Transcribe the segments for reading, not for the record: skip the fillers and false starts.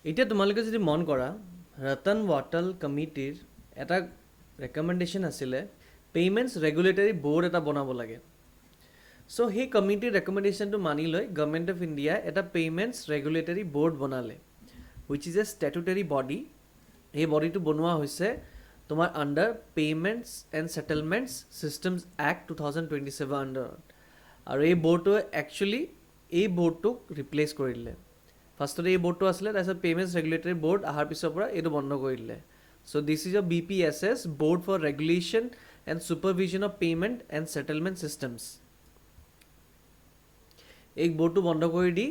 এতিয়া তোমালোকে যদি মন কৰা ৰতন ৱাটাল কমিটিৰ এটা ৰেকমেণ্ডেশ্যন আছিলে পে'মেণ্টছ ৰেগুলেটৰী ব'ৰ্ড এটা বনাব লাগে চ' সেই কমিটিৰ ৰেকমেণ্ডেশ্যনটো মানি লৈ গভৰ্ণমেণ্ট অফ ইণ্ডিয়াই এটা পে'মেণ্টছ ৰেগুলেটৰী ব'ৰ্ড বনালে which is a statutory body এই বডিটো বনোৱা হৈছে তোমাৰ under payments and settlements systems act 2027 আণ্ডাৰত আৰু এই ব'ৰ্ডটোৱে একচুৱেলি এই ব'ৰ্ডটোক ৰিপ্লেচ কৰি দিলে ফাৰ্ষ্টতে এই ব'ৰ্ডটো আছিলে তাৰপিছত পে'মেণ্টছ ৰেগুলেটৰী ব'ৰ্ড অহাৰ পিছৰ পৰা এইটো বন্ধ কৰি দিলে so' this is a BPSS board for regulation and supervision of payment and settlement systems এই ব'ৰ্ডটো বন্ধ কৰি দি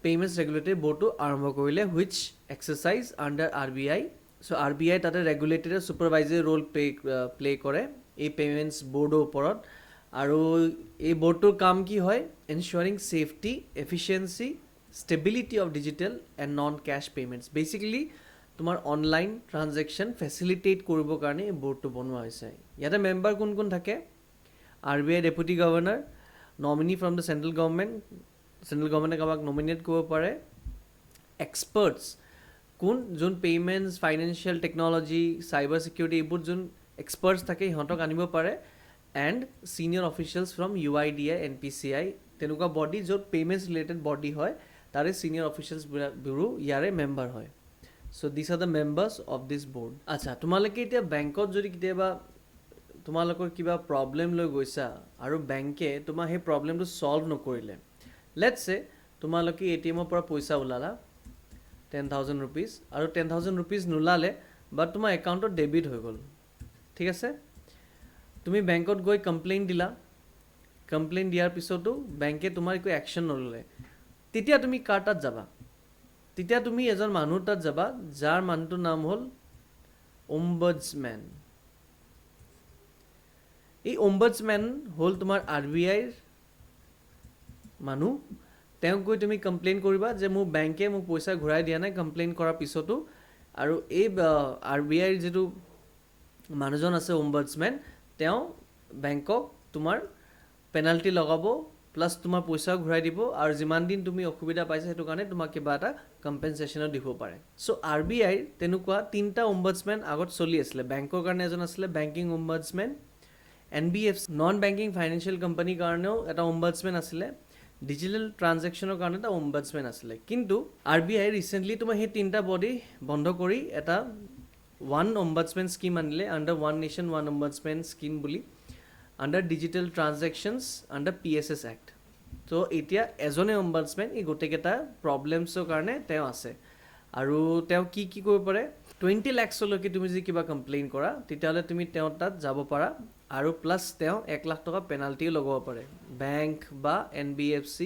পে'মেণ্টছ ৰেগুলেটৰী ব'ৰ্ডটো আৰম্ভ কৰিলে which exercise under RBI so' RBI তাতে ৰেগুলেটৰী ছুপাৰভাইজাৰী ৰোল প্লে কৰে এই পে'মেণ্টছ ব'ৰ্ডৰ ওপৰত আৰু এই ব'ৰ্ডটোৰ কাম কি হয় ensuring safety efficiency stability of digital and non cash payments basically তোমাৰ অনলাইন ট্ৰানজেকশ্যন ফেচিলিটেট কৰিবৰ কাৰণে এই ব'ৰ্ডটো বনোৱা হৈছে ইয়াতে মেম্বাৰ কোন কোন থাকে RBI deputy governor nominee from the central গভৰ্ণমেণ্টে কাৰোবাক নমিনেট কৰিব পাৰে এক্সপাৰ্টছ যোন payments financial technology cyber security এইবোৰ যোন এক্সপাৰ্টছ থাকে সিহঁতক আনিব পাৰে and senior officials from UIDAI NPCI তেনেকুৱা বডি য'ত পে'মেণ্টছ ৰিলেটেড বডি হয় তাৰে ছিনিয়ৰ অফিচিয়েলছবোৰো ইয়াৰে মেম্বাৰ হয় so' these are the members of this board আচ্ছা তোমালোকে এতিয়া বেংকত যদি কেতিয়াবা তোমালোকৰ কিবা প্ৰব্লেম লৈ গৈছা আৰু বেংকে তোমাৰ সেই প্ৰব্লেমটো ছল্ভ নকৰিলে লেটছ চে তোমালোকে ATMৰ পৰা পইচা ওলালা 10,000 rupees আৰু 10,000 rupees নোলালে বাট তোমাৰ একাউণ্টত ডেবিট হৈ গ'ল ঠিক আছে তুমি বেংকত গৈ কমপ্লেইন দিলা কমপ্লেইন দিয়াৰ পিছতো বেংকে তোমাৰ একো একশ্যন নল'লে তেতিয়া তুমি কাৰ তাত যাবা তেতিয়া তুমি এজন মানুহ তাত যাবা যাৰ মানুহটোৰ নাম হ'ল অম্বুডছমেন এই অম্বুডছমেন হ'ল তোমাৰ RBIৰ মানুহ তেওঁক গৈ তুমি কমপ্লেইন কৰিবা যে মোৰ বেংকে মোক পইচা ঘূৰাই দিয়া নাই কমপ্লেইন কৰাৰ পিছতো আৰু এই RBIৰ যিটো মানুহজন আছে অম্বুডছমেন তেওঁ বেংকক তোমাৰ পেনাল্টি লগাব প্লাছ তোমাৰ পইচাও ঘূৰাই দিব আৰু যিমান দিন তুমি অসুবিধা পাইছা সেইটো কাৰণে তোমাক কিবা এটা কম্পেনচেশ্যনো দিব পাৰে চ' RBIৰ তেনেকুৱা 3টা অম্বুডছমেন আগত চলি আছিলে বেংকৰ কাৰণে এজন আছিলে banking ombudsman NBFC non banking financial কোম্পানীৰ কাৰণেও এটা অম্বুডছমেন আছিলে ডিজিটেল ট্ৰানজেকশ্যনৰ কাৰণে এটা অম্বুডছমেন আছিলে কিন্তু RBI ৰিচেণ্টলি তোমাৰ সেই 3টা বডি বন্ধ কৰি এটা ওৱান অম্বুডছমেন স্কিম আনিলে under one nation one ombudsman scheme বুলি under digital transactions under PSS act ত' এতিয়া এজনে অম্বুডছমেন এই গোটেইকেইটা প্ৰব্লেমছৰ কাৰণে তেওঁ আছে আৰু তেওঁ কি কৰিব পাৰে 20 lakhsলৈকে তুমি যদি কিবা কমপ্লেইন কৰা তেতিয়াহ'লে তুমি তেওঁ তাত যাব পাৰা আৰু প্লাছ তেওঁ 1 লাখ টকা পেনাল্টিও লগাব পাৰে বেংক বা NBFC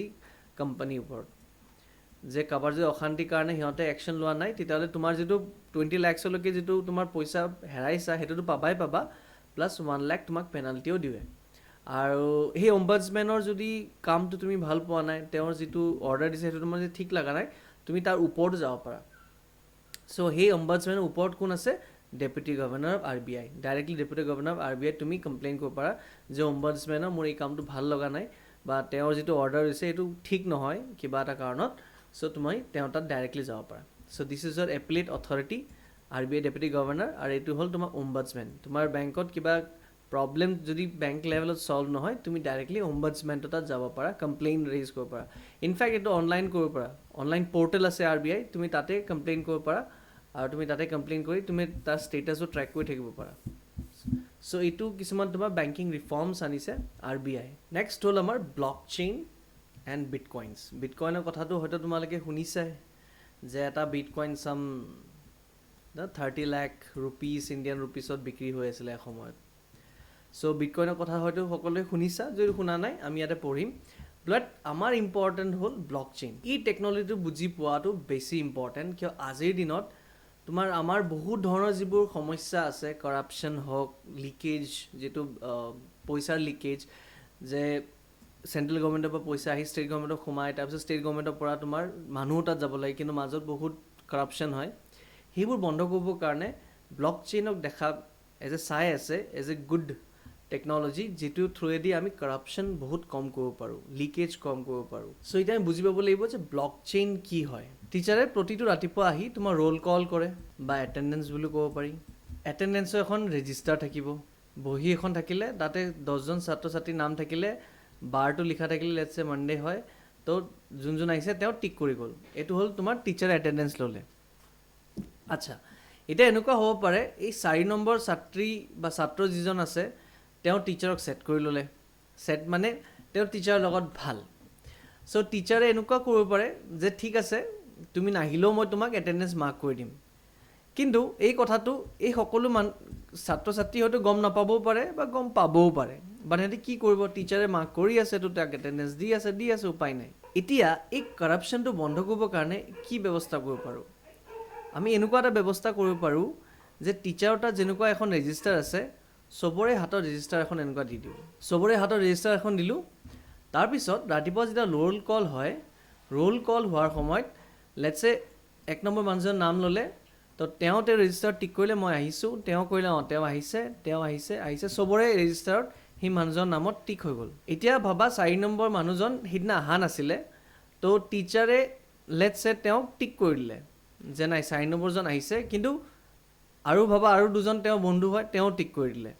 কোম্পানীৰ ওপৰত যে কাৰোবাৰ যদি অশান্তিৰ কাৰণে সিহঁতে একশ্যন লোৱা নাই তেতিয়াহ'লে তোমাৰ যিটো 20 lakhsলৈকে যিটো তোমাৰ পইচা হেৰাইছা সেইটোতো পাবা প্লাছ 1 লাখ তোমাক পেনাল্টিও দিয়ে আৰু সেই অম্বুডছমেনৰ যদি কামটো তুমি ভাল পোৱা নাই তেওঁৰ যিটো অৰ্ডাৰ দিছে সেইটো তোমাৰ যদি ঠিক লগা নাই তুমি তাৰ ওপৰতো যাব পাৰা চ' সেই অম্বুডছমেনৰ ওপৰত কোন আছে deputy governor of RBI directly deputy governor of RBI তুমি কমপ্লেইন কৰিব পাৰা যে অম্বুডছমেনৰ মোৰ এই কামটো ভাল লগা নাই বা তেওঁৰ যিটো অৰ্ডাৰ দিছে এইটো ঠিক নহয় কিবা এটা কাৰণত চ' তুমি তেওঁ তাত ডাইৰেক্টলি যাব পাৰা so' this is your appellate authority RBI deputy governor আৰু এইটো হ'ল তোমাৰ অম্বুডছমেন তোমাৰ বেংকত কিবা প্ৰব্লেম যদি বেংক লেভেলত ছল্ভ নহয় তুমি ডাইৰেক্টলি অম্বুডছমেনৰ তাত যাব পাৰা কমপ্লেইন ৰেইজ কৰিব পাৰা ইনফেক্ট এইটো অনলাইন কৰিব পাৰা অনলাইন পৰ্টেল আছে RBI তুমি তাতে কমপ্লেইন কৰিব পাৰা আৰু তুমি তাতে কমপ্লেইন কৰি তুমি তাৰ ষ্টেটাছো ট্ৰেক কৰি থাকিব পাৰা চ' এইটো কিছুমান তোমাৰ বেংকিং ৰিফৰ্মছ আনিছে RBI নেক্সট হ'ল আমাৰ ব্লকচেইন এণ্ড বিটকইনৰ কথাটো হয়তো তোমালোকে শুনিছাই যে এটা বিটকইন চাম 30 লাখ ৰুপিজ ইণ্ডিয়ান ৰুপিছত বিক্ৰী হৈ আছিলে এসময়ত চ' বিটকইনৰ কথা হয়তো সকলোৱে শুনিছা যদি শুনা নাই আমি ইয়াতে পঢ়িম বাট আমাৰ ইম্পৰ্টেণ্ট হ'ল ব্লকচেইন এই টেকন'লজিটো বুজি পোৱাটো বেছি ইম্পৰ্টেণ্ট কিয় আজিৰ দিনত তোমাৰ আমাৰ বহুত ধৰণৰ যিবোৰ সমস্যা আছে কৰাপশ্যন হওক লিকেজ যিটো পইচাৰ লিকেজ যে চেণ্ট্ৰেল গভৰ্ণমেণ্টৰ পৰা পইচা আহি ষ্টেট গভৰ্ণমেণ্টক সোমাই তাৰপিছত ষ্টেট গভৰ্ণমেণ্টৰ পৰা তোমাৰ মানুহ তাত যাব লাগে কিন্তু মাজত বহুত কৰাপশ্যন হয় সেইবোৰ বন্ধ কৰিবৰ কাৰণে ব্লকচেইনক দেখা চাই আছে এজ এ গুড টেকন'লজি যিটো থ্ৰুৱেদি আমি কৰাপশ্যন বহুত কম কৰিব পাৰোঁ, লিকেজ কম কৰিব পাৰোঁ। চ' এতিয়া আমি বুজি পাব লাগিব যে ব্লক চেইন কি হয়। টিচাৰে প্ৰতিটো ৰাতিপুৱা আহি তোমাৰ ৰোল কল কৰে বা এটেণ্ডেঞ্চ বুলি ক'ব পাৰি। এটেণ্ডেঞ্চৰ এখন ৰেজিষ্টাৰ থাকিব, বহী এখন থাকিলে তাতে 10জন ছাত্ৰ ছাত্ৰীৰ নাম থাকিলে, বাৰটো লিখা থাকিলে, লেটছে মানডে হয়, তো যোন আহিছে তেওঁ টিক কৰি গ'ল। এইটো হ'ল তোমাৰ টিচাৰে এটেণ্ডেঞ্চ ল'লে। আচ্ছা, এতিয়া এনেকুৱা হ'ব পাৰে এই 4 নম্বৰ ছাত্ৰী বা ছাত্ৰ যিজন আছে তেওঁ টিচাৰক ছেট কৰি ল'লে। ছেট মানে তেওঁ টিচাৰৰ লগত ভাল। চ' টিচাৰে এনেকুৱা কৰিব পাৰে যে ঠিক আছে তুমি নাহিলেও মই তোমাক এটেণ্ডেঞ্চ মাৰ্ক কৰি দিম। কিন্তু এই কথাটো এই সকলো ছাত্ৰ ছাত্ৰী হয়তো গম নাপাবও পাৰে বা গম পাবও পাৰে, বা সিহঁতে কি কৰিব, টিচাৰে মাৰ্ক কৰি আছে তো তাক এটেণ্ডেঞ্চ দি আছে, উপায় নাই। এতিয়া এই কৰাপশ্যনটো বন্ধ কৰিবৰ কাৰণে কি ব্যৱস্থা কৰিব পাৰোঁ? আমি এনেকুৱা এটা ব্যৱস্থা কৰিব পাৰোঁ যে টিচাৰৰ তাত যেনেকুৱা এখন ৰেজিষ্টাৰ আছে, চবৰে হাতত ৰেজিষ্টাৰ এখন এনেকুৱা দি দিওঁ। চবৰে হাতত ৰেজিষ্টাৰ এখন দিলোঁ। তাৰপিছত ৰাতিপুৱা যেতিয়া ৰোল কল হয়, ৰোল কল হোৱাৰ সময়ত লেটছে 1 নম্বৰ মানুহজনৰ নাম ল'লে, তো তেওঁ ৰেজিষ্টাৰত টিক কৰিলে মই আহিছোঁ, তেওঁ কৰিলে তেওঁ আহিছে, চবৰে ৰেজিষ্টাৰত সেই মানুহজনৰ নামত টিক হৈ গ'ল। এতিয়া ভাবা 4 নম্বৰ মানুহজন সিদিনা অহা নাছিলে, তো টিচাৰে লেটছে তেওঁক টিক কৰি দিলে যে নাই 4 নম্বৰজন আহিছে, কিন্তু আৰু ভাবা আৰু 2জন তেওঁ বন্ধু হয়, তেওঁ টিক কৰি দিলে।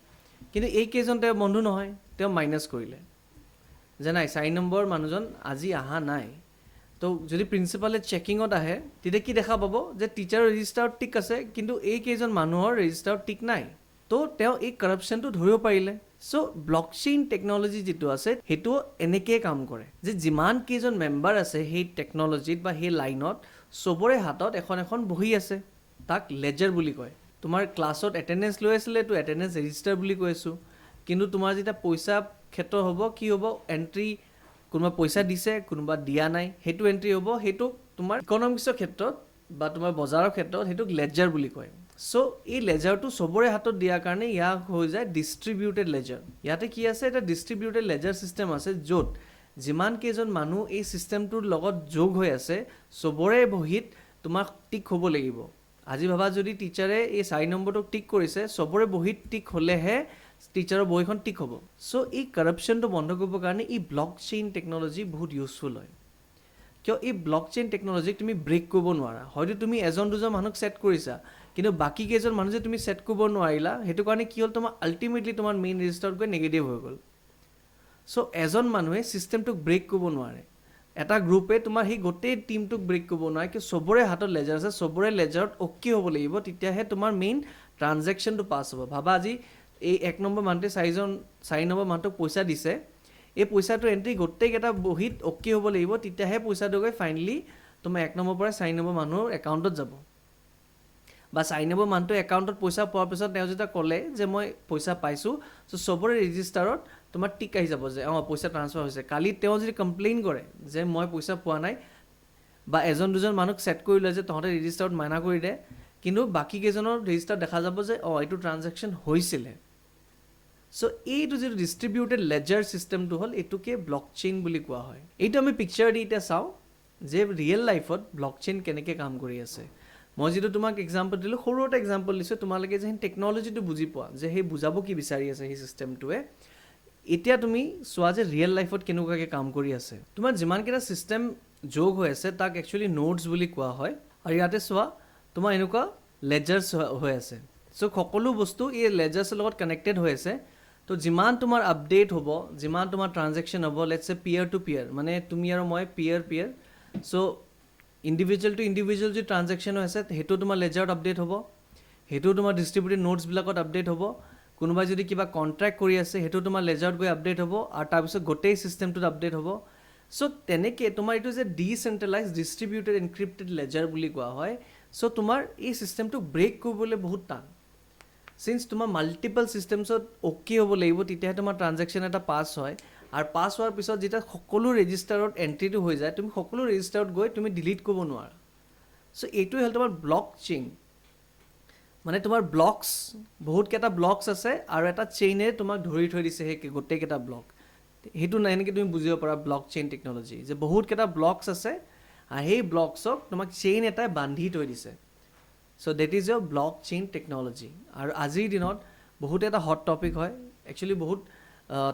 কিন্তু এইকেইজন তেওঁ বন্ধু নহয়, তেওঁ মাইনাছ কৰিলে যে নাই 4 নম্বৰ মানুহজন আজি অহা নাই। তো যদি প্ৰিন্সিপালে চেকিঙত আহে তেতিয়া কি দেখা পাব যে টিচাৰৰ ৰেজিষ্টাৰত টিক আছে, কিন্তু এইকেইজন মানুহৰ ৰেজিষ্টাৰত টিক নাই। তো তেওঁ এই কৰাপশ্যনটো ধৰিব পাৰিলে। চ' ব্লকচেইন টেকন'লজি যিটো আছে সেইটো এনেকৈয়ে কাম কৰে যে যিমান কেইজন মেম্বাৰ আছে সেই টেকন'লজিত বা সেই লাইনত, চবৰে হাতত এখন এখন বহি আছে, তাক লেজাৰ বুলি কয়। তোমাৰ ক্লাছত এটেণ্ডেঞ্চ লৈ আছিলে, তো এটেণ্ডেঞ্চ ৰেজিষ্টাৰ বুলি কৈ আছোঁ। কিন্তু তোমাৰ যেতিয়া পইচা ক্ষেত্ৰ হ'ব, কি হ'ব, এণ্ট্ৰি কোনোবা পইচা দিছে, কোনোবা দিয়া নাই, সেইটো এণ্ট্ৰি হ'ব। সেইটো তোমাৰ ইকনমিক্সৰ ক্ষেত্ৰত বা তোমাৰ বজাৰৰ ক্ষেত্ৰত সেইটোক লেজাৰ বুলি কয়। চ' এই লেজাৰটো চবৰে হাতত দিয়াৰ কাৰণে ইয়াক হৈ যায় ডিষ্ট্ৰিবিউটেড লেজাৰ। ইয়াতে কি আছে, এটা ডিষ্ট্ৰিবিউটেড লেজাৰ ছিষ্টেম আছে, য'ত যিমান কেইজন মানুহ এই ছিষ্টেমটোৰ লগত যোগ হৈ আছে, চবৰে বহীত তোমাক টিক হ'ব লাগিব। আজি ভাবা যদি টিচাৰে এই 4 নম্বৰটোক টিক কৰিছে, চবৰে বহীত টিক হ'লেহে টিচাৰৰ বহীখন টিক হ'ব। চ' এই কৰাপশ্যনটো বন্ধ কৰিবৰ কাৰণে এই ব্লক চেইন টেকন'লজি বহুত ইউজফুল হয়। কিয় এই ব্লক চেইন টেকন'লজিক তুমি ব্ৰেক কৰিব নোৱাৰা। হয়তো তুমি 1-2জন মানুহক ছেট কৰিছা, কিন্তু বাকী কেইজন মানুহ যে তুমি ছেট কৰিব নোৱাৰিলা, সেইটো কাৰণে কি হ'ল, তোমাৰ আল্টিমেটলি তোমাৰ মেইন ৰেজিষ্টাৰত গৈ নেগেটিভ হৈ গ'ল। চ' এজন মানুহে ছিষ্টেমটোক ব্ৰেক কৰিব নোৱাৰে। এটা গ্ৰুপে তোমাৰ সেই গোটেই টিমটোক ব্ৰেক কৰিব নোৱাৰে, কি চবৰে হাতত লেজাৰ আছে, চবৰে লেজাৰত অ'কে হ'ব লাগিব, তেতিয়াহে তোমাৰ মেইন ট্ৰানজেকশ্যনটো পাছ হ'ব। ভাবা আজি এই 1 নম্বৰ মানুহটোৱে 4 নম্বৰ মানুহটোক পইচা দিছে, এই পইচাটো এণ্ট্ৰি গোটেইকেইটা বহীত অ'কে হ'ব লাগিব, তেতিয়াহে পইচাটো গৈ ফাইনেলি তোমাৰ 1 নম্বৰৰ পৰা 4 নম্বৰ মানুহৰ একাউণ্টত যাব। বা 4 নম্বৰ মানুহটোৰ একাউণ্টত পইচা পোৱাৰ পিছত তেওঁ যেতিয়া ক'লে যে মই পইচা পাইছোঁ, চ' চবৰে ৰেজিষ্টাৰত তোমাৰ টিক আহি যাব যে পইচা ট্ৰান্সফাৰ হৈছে। কালি তেওঁ যদি কমপ্লেইন কৰে যে মই পইচা পোৱা নাই, বা 1-2জন মানুহক ছেট কৰি লয় যে তহঁতে ৰেজিষ্টাৰত মাইনা কৰি দে, কিন্তু বাকী কেইজনৰ ৰেজিষ্টাৰত দেখা যাব যে এইটো ট্ৰানজেকশ্যন হৈছিলে। চ' এইটো যিটো ডিষ্ট্ৰিবিউটেড লেজাৰ ছিষ্টেমটো হ'ল, এইটোকে ব্লক চেইন বুলি কোৱা হয়। এইটো আমি পিকচাৰ দি এতিয়া চাওঁ যে ৰিয়েল লাইফত ব্লক চেইন কেনেকৈ কাম কৰি আছে। মই যিটো তোমাক এক্সাম্পল দিলোঁ, সৰু এটা এক্সাম্পল দিছোঁ, তোমালোকে যে সেই টেকন'লজিটো বুজি পোৱা যে সেই বুজাব কি বিচাৰি আছে সেই ছিষ্টেমটোৱে। এতিয়া তুমি চোৱা যে ৰিয়েল লাইফত কেনেকুৱাকৈ কাম কৰি আছে। তোমাৰ যিমানকেইটা ছিষ্টেম যোগ হৈ আছে তাক একচুৱেলি নোডছ বুলি কোৱা হয়। আৰু ইয়াতে চোৱা তোমাৰ এনেকুৱা লেজাৰ্ছ হৈ আছে। চ' সকলো বস্তু এই লেজাৰ্ছৰ লগত কানেক্টেড হৈ আছে। তো যিমান তোমাৰ আপডেট হ'ব, যিমান তোমাৰ ট্ৰানজেকশ্যন হ'ব, লেটছে পিয়াৰ টু পিয়াৰ, মানে তুমি আৰু মই পিয়াৰ। চ' ইণ্ডিভিজুৱেল টু ইণ্ডিভিজুৱেল যি ট্ৰানজেকশ্যন হৈ আছে, সেইটো তোমাৰ লেজাৰত আপডেট হ'ব, সেইটো তোমাৰ ডিষ্ট্ৰিবিউটেড নোটছবিলাকত আপডেট হ'ব। কোনোবাই যদি কিবা কণ্ট্ৰেক্ট কৰি আছে, সেইটো তোমাৰ লেজাৰত গৈ আপডেট হ'ব, আৰু তাৰপিছত গোটেই ছিষ্টেমটোত আপডেট হ'ব। চ' তেনেকৈ তোমাৰ এইটো যে ডিচেণ্ট্ৰেলাইজ ডিষ্ট্ৰিবিউটেড এনক্ৰিপ্টেড লেজাৰ বুলি কোৱা হয়। চ' তোমাৰ এই ছিষ্টেমটোক ব্ৰেক কৰিবলৈ বহুত টান। চিন্স তোমাৰ মাল্টিপল ছিষ্টেমছত অ'কে হ'ব লাগিব, তেতিয়াহে তোমাৰ ট্ৰানজেকশ্যন এটা পাছ হয়। আৰু পাছ হোৱাৰ পিছত যেতিয়া সকলো ৰেজিষ্টাৰত এণ্ট্ৰিটো হৈ যায়, তুমি সকলো ৰেজিষ্টাৰত গৈ তুমি ডিলিট কৰিব নোৱাৰা। চ' এইটোৱে হ'ল তোমাৰ ব্লক চেইন। মানে তোমাৰ ব্লকছ, বহুতকেইটা ব্লকছ আছে, আৰু এটা চেইনে তোমাক ধৰি থৈ দিছে সেই গোটেইকেইটা ব্লক। সেইটো এনেকৈ তুমি বুজিব পাৰা ব্লক চেইন টেকন'লজি, যে বহুতকেইটা ব্লকছ আছে, আৰু সেই ব্লকছক তোমাক চেইন এটাই বান্ধি থৈ দিছে। So' that is your block chain technology. আৰু আজিৰ দিনত বহুত এটা হট টপিক হয়, একচুৱেলি বহুত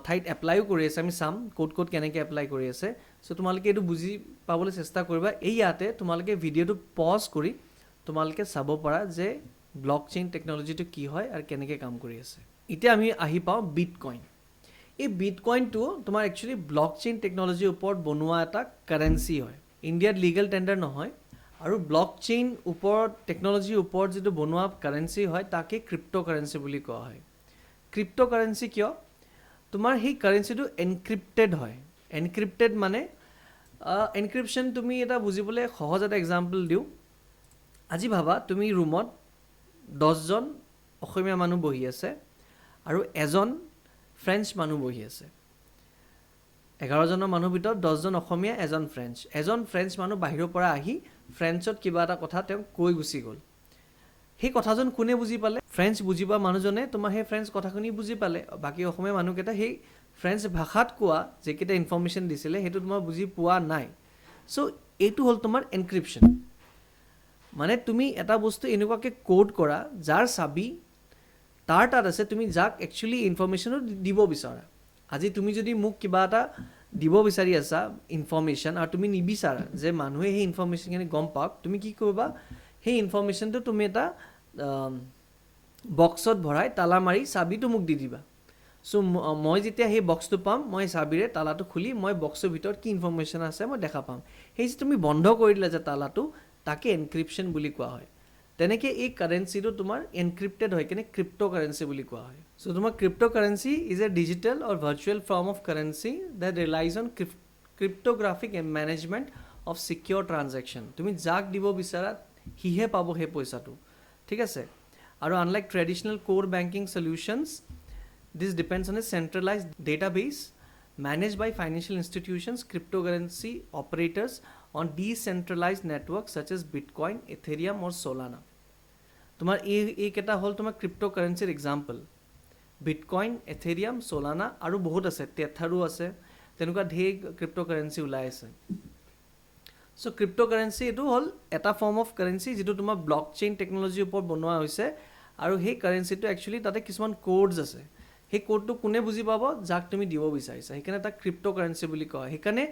ঠাইত এপ্লাইও কৰি আছে, আমি চাম ক'ত কেনেকৈ এপ্লাই কৰি আছে। চ' তোমালোকে এইটো বুজি পাবলৈ চেষ্টা কৰিবা। এই ইয়াতে তোমালোকে ভিডিঅ'টো পজ কৰি তোমালোকে চাব পাৰা যে ব্লক চেইন টেকন'লজিটো কি হয় আৰু কেনেকৈ কাম কৰি আছে। এতিয়া আমি আহি পাওঁ বিটকইন। এই বিটকইনটো তোমাৰ একচুৱেলি ব্লক চেইন টেকন'লজিৰ ওপৰত বনোৱা এটা কাৰেঞ্চি হয়। ইণ্ডিয়াত লিগেল টেণ্ডাৰ নহয়, আৰু ব্লক চেইন ওপৰত টেকন'লজিৰ ওপৰত যিটো বনোৱা কাৰেঞ্চি হয় তাকে ক্ৰিপ্ট' কাৰেঞ্চি বুলি কোৱা হয়। ক্ৰিপ্ট' কাৰেঞ্চি কিয়? তোমাৰ সেই কাৰেঞ্চিটো এনক্ৰিপ্টেড হয়। এনক্ৰিপ্টেড মানে এনক্ৰিপশ্যন তুমি এটা বুজিবলৈ সহজ এটা এক্সাম্পল দিওঁ। আজি ভাবা তুমি ৰুমত 10জন অসমীয়া মানুহ বহি আছে আৰু এজন ফ্ৰেঞ্চ মানুহ বহি আছে। 11জনৰ মানুহৰ ভিতৰত 10জন অসমীয়া, এজন ফ্ৰেঞ্চ। এজন ফ্ৰেঞ্চ মানুহ বাহিৰৰ পৰা আহি ফ্ৰেঞ্চত কিবা এটা কথা তেওঁক কৈ গুচি গ'ল। সেই কথাজন কোনে বুজি পালে? ফ্ৰেঞ্চ বুজি পোৱা মানুহজনে তোমাৰ সেই ফ্ৰেঞ্চ কথাখিনি বুজি পালে। বাকী অসমীয়া মানুহকেইটা সেই ফ্ৰেঞ্চ ভাষাত কোৱা যিকেইটা ইনফৰ্মেশ্যন দিছিলে সেইটো তোমাৰ বুজি পোৱা নাই। চ' এইটো হ'ল তোমাৰ এনক্ৰিপশ্যন। মানে তুমি এটা বস্তু এনেকুৱাকৈ কোড কৰা যাৰ চাবি তাৰ তাত আছে, তুমি যাক একচুৱেলি ইনফৰ্মেশ্যনো দিব বিচৰা। আজি তুমি যদি মোক কিবা এটা দিব বিচাৰি আছা ইনফৰ্মেশ্যন, আৰু তুমি নিবিচাৰা যে মানুহে সেই ইনফৰ্মেশ্যনখিনি গম পাওক, তুমি কি কৰিবা? সেই ইনফৰ্মেশ্যনটো তুমি এটা বক্সত ভৰাই তালা মাৰি চাবিটো মোক দি দিবা। চ' মই যেতিয়া সেই বক্সটো পাম, মই চাবিৰে তালাটো খুলি মই বক্সৰ ভিতৰত কি ইনফৰ্মেশ্যন আছে মই দেখা পাম। সেই যে তুমি বন্ধ কৰি দিলা যে তালাটো, তাকে এনক্ৰিপশ্যন বুলি কোৱা হয়। তেনেকৈ এই কাৰেঞ্চিটো তোমাৰ এনক্ৰিপ্টেড হয় কিনে ক্ৰিপ্ট' কাৰেঞ্চি বুলি কোৱা হয়। চ' তোমাৰ cryptocurrency is a digital or virtual form of currency that relies on cryptographic management of secure transaction. তুমি যাক দিব বিচাৰা সিহে পাব সেই পইচাটো, ঠিক আছে। আৰু unlike traditional core banking solutions, this depends on a centralised database managed by financial institutions, cryptocurrency operators on decentralized networks such as Bitcoin, Ethereum or Solana. তোমাৰ এই কেইটা হ'ল তোমাৰ ক্ৰিপ্ট'কাৰেঞ্চিৰ এক্সাম্পল। বিটকইন, এথেৰিয়াম, চলানা আৰু বহুত আছে, টেথাৰো আছে, তেনেকুৱা ঢেৰ ক্ৰিপ্ট'কাৰেঞ্চি ওলাই আছে। চ' ক্ৰিপ্ট'কাৰেঞ্চি এইটো হ'ল এটা ফৰ্ম অফ কাৰেঞ্চি যিটো তোমাৰ ব্লক চেইন টেকন'লজিৰ ওপৰত বনোৱা হৈছে, আৰু সেই কাৰেঞ্চিটো একচুৱেলি তাতে কিছুমান কোডছ আছে। সেই কোডটো কোনে বুজি পাব? যাক তুমি দিব বিচাৰিছা। সেইকাৰণে তাক ক্ৰিপ্ট' কাৰেঞ্চি বুলি কয়। সেইকাৰণে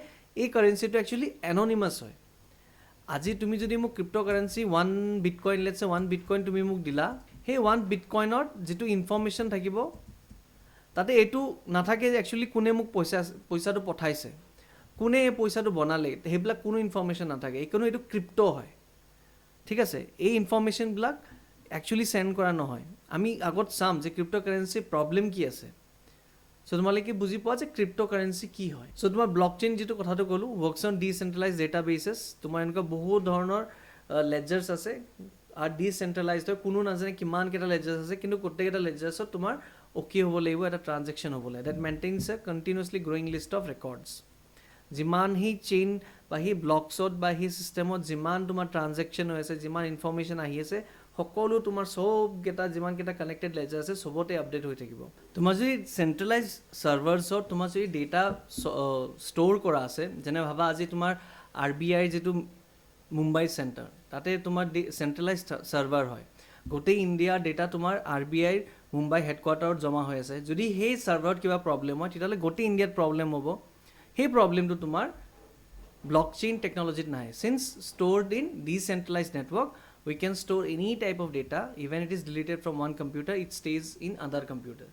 এই কাৰেঞ্চিটো একচুৱেলি এননিমাছ হয়। আজি তুমি যদি মোক ক্ৰিপ্ট' কাৰেঞ্চি 1 বিটকইন, লেটছে 1 বিটকইন তুমি মোক দিলা, সেই 1 বিটকইনত যিটো ইনফৰ্মেশ্যন থাকিব তাতে এইটো নাথাকে যে একচুৱেলি কোনে মোক পইচাটো পঠাইছে, কোনে এই পইচাটো বনালে, সেইবিলাক কোনো ইনফৰ্মেশ্যন নাথাকে। এইকাৰণে এইটো ক্ৰিপ্ট' হয়, ঠিক আছে। এই ইনফৰ্মেশ্যনবিলাক একচুৱেলি চেণ্ড কৰা নহয়। আমি আগত চাম যে ক্ৰিপ্ট'কাৰেঞ্চিৰ প্ৰব্লেম কি আছে। চ' তোমালোকে বুজি পোৱা যে ক্ৰিপ্ট'কাৰেঞ্চি কি হয়। চ' তোমাৰ ব্লক চেইন যিটো কথাটো ক'লোঁ, ৱৰ্কছ অন ডিচেণ্ট্ৰেলাইজ ডেটাবেছেছ। তোমাৰ এনেকুৱা বহুত ধৰণৰ লেডজাৰ্ছ আছে আৰু ডিচেণ্ট্ৰেলাইজড হয়, কোনো নাজানে কিমানকেইটা লেডজাৰ্ছ আছে, কিন্তু গোটেইকেইটা লেডজাৰ্ছত তোমাৰ অ'কে হ'ব লাগিব, এটা ট্ৰানজেকশ্যন হ'ব লাগে। That maintains a continuously growing list of records. যিমান সেই চেইন বা সেই ব্লকছত বা সেই ছিষ্টেমত যিমান তোমাৰ ট্ৰানজেকশ্যন হৈ আছে, যিমান ইনফৰ্মেশ্যন আহি আছে, সকলো তোমাৰ চবকেইটা যিমানকেইটা কানেক্টেড লেজাৰ আছে চবতে আপডেট হৈ থাকিব। তোমাৰ যদি চেণ্ট্ৰেলাইজ ছাৰ্ভাৰ্ছত তোমাৰ যদি ডেটা ষ্ট'ৰ কৰা আছে, যেনে ভাবা আজি তোমাৰ RBI যিটো মুম্বাই চেণ্টাৰ, তাতে তোমাৰ চেণ্ট্ৰেলাইজ ছাৰ্ভাৰ হয়। গোটেই ইণ্ডিয়াৰ ডেটা তোমাৰ RBIৰ মুম্বাই হেডকোৱাৰ্টাৰত জমা হৈ আছে। যদি সেই ছাৰ্ভাৰত কিবা প্ৰব্লেম হয়, তেতিয়াহ'লে গোটেই ইণ্ডিয়াত প্ৰব্লেম হ'ব। সেই প্ৰব্লেমটো তোমাৰ ব্লক চেইন টেকন'লজিত নাহে। Since stored in decentralised network, we can store any type of data, even it is deleted from one computer, it stays in other computer.